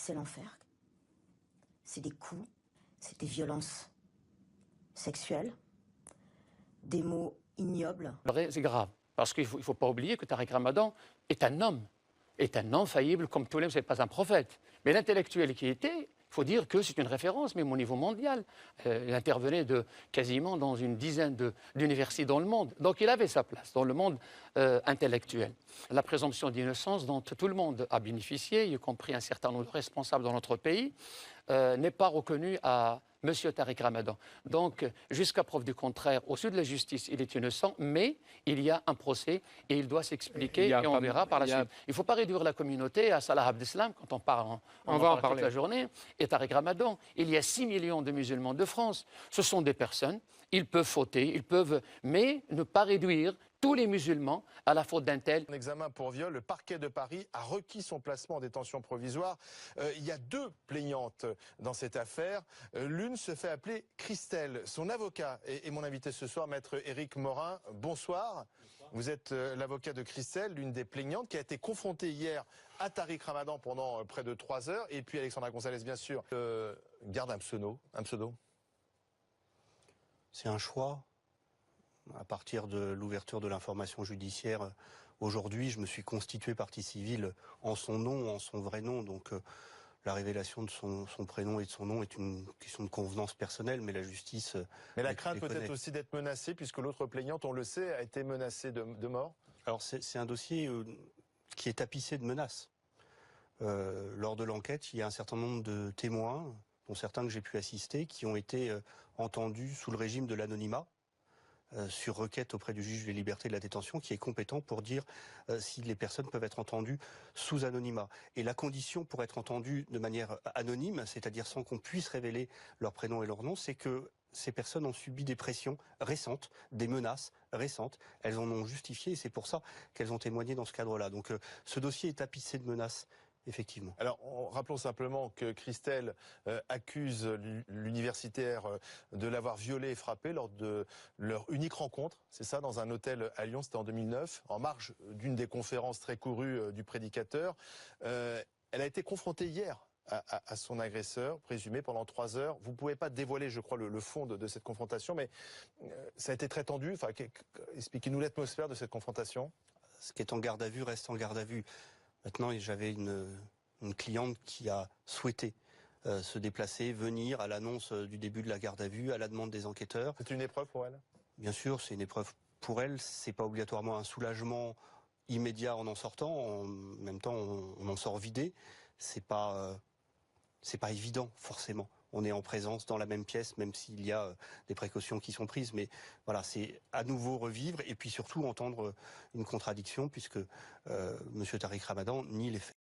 c'est l'enfer. C'est des coups, c'est des violences sexuelles, des mots ignobles. C'est grave, parce qu'il ne faut pas oublier que Tariq Ramadan est un homme faillible comme tous les hommes, ce n'est pas un prophète. Mais l'intellectuel qui était, il faut dire que c'est une référence, même au niveau mondial. Il intervenait quasiment dans une dizaine d'universités dans le monde. Donc il avait sa place dans le monde intellectuel. La présomption d'innocence dont tout le monde a bénéficié, y compris un certain nombre de responsables dans notre pays, n'est pas reconnue à M. Tariq Ramadan. Donc, jusqu'à preuve du contraire, au sud de la justice, il est innocent, mais il y a un procès et il doit s'expliquer et on verra par la suite. Il ne faut pas réduire la communauté à Salah Abdeslam quand on parle, on va en parler toute la journée. Et Tariq Ramadan, il y a 6 millions de musulmans de France. Ce sont des personnes, ils peuvent fauter, mais ne pas réduire tous les musulmans à la faute d'un tel. En examen pour viol, le parquet de Paris a requis son placement en détention provisoire. Il y a 2 plaignantes dans cette affaire. L'une se fait appeler Christelle. Son avocat est mon invité ce soir, maître Éric Morin. Bonsoir. Vous êtes l'avocat de Christelle, l'une des plaignantes qui a été confrontée hier à Tariq Ramadan pendant près de 3 heures. Et puis Alexandra Gonzalez, bien sûr, garde un pseudo. C'est un choix. À partir de l'ouverture de l'information judiciaire, aujourd'hui, je me suis constitué partie civile en son nom, en son vrai nom. Donc la révélation de son prénom et de son nom est une question de convenance personnelle, mais la justice... Mais la crainte peut-être aussi d'être menacée, puisque l'autre plaignante, on le sait, a été menacée de mort. Alors c'est un dossier qui est tapissé de menaces. Lors de l'enquête, il y a un certain nombre de témoins, dont certains que j'ai pu assister, qui ont été entendus sous le régime de l'anonymat, sur requête auprès du juge des libertés et de la détention, qui est compétent pour dire si les personnes peuvent être entendues sous anonymat. Et la condition pour être entendues de manière anonyme, c'est-à-dire sans qu'on puisse révéler leur prénom et leur nom, c'est que ces personnes ont subi des pressions récentes, des menaces récentes. Elles en ont justifié et c'est pour ça qu'elles ont témoigné dans ce cadre-là. Donc ce dossier est tapissé de menaces. Effectivement. Alors, rappelons simplement que Christelle accuse l'universitaire de l'avoir violée et frappée lors de leur unique rencontre, c'est ça, dans un hôtel à Lyon, c'était en 2009, en marge d'une des conférences très courues du prédicateur. Elle a été confrontée hier à son agresseur, présumé, pendant 3 heures. Vous ne pouvez pas dévoiler, je crois, le fond de cette confrontation, mais ça a été très tendu. Enfin, expliquez-nous l'atmosphère de cette confrontation. Ce qui est en garde à vue reste en garde à vue. Maintenant, j'avais une cliente qui a souhaité se déplacer, venir à l'annonce du début de la garde à vue, à la demande des enquêteurs. C'est une épreuve pour elle? Bien sûr, c'est une épreuve pour elle. C'est pas obligatoirement un soulagement immédiat en sortant. En même temps, on en sort vidé. C'est pas évident, forcément. On est en présence dans la même pièce, même s'il y a des précautions qui sont prises. Mais voilà, c'est à nouveau revivre et puis surtout entendre une contradiction puisque M. Tariq Ramadan nie les faits.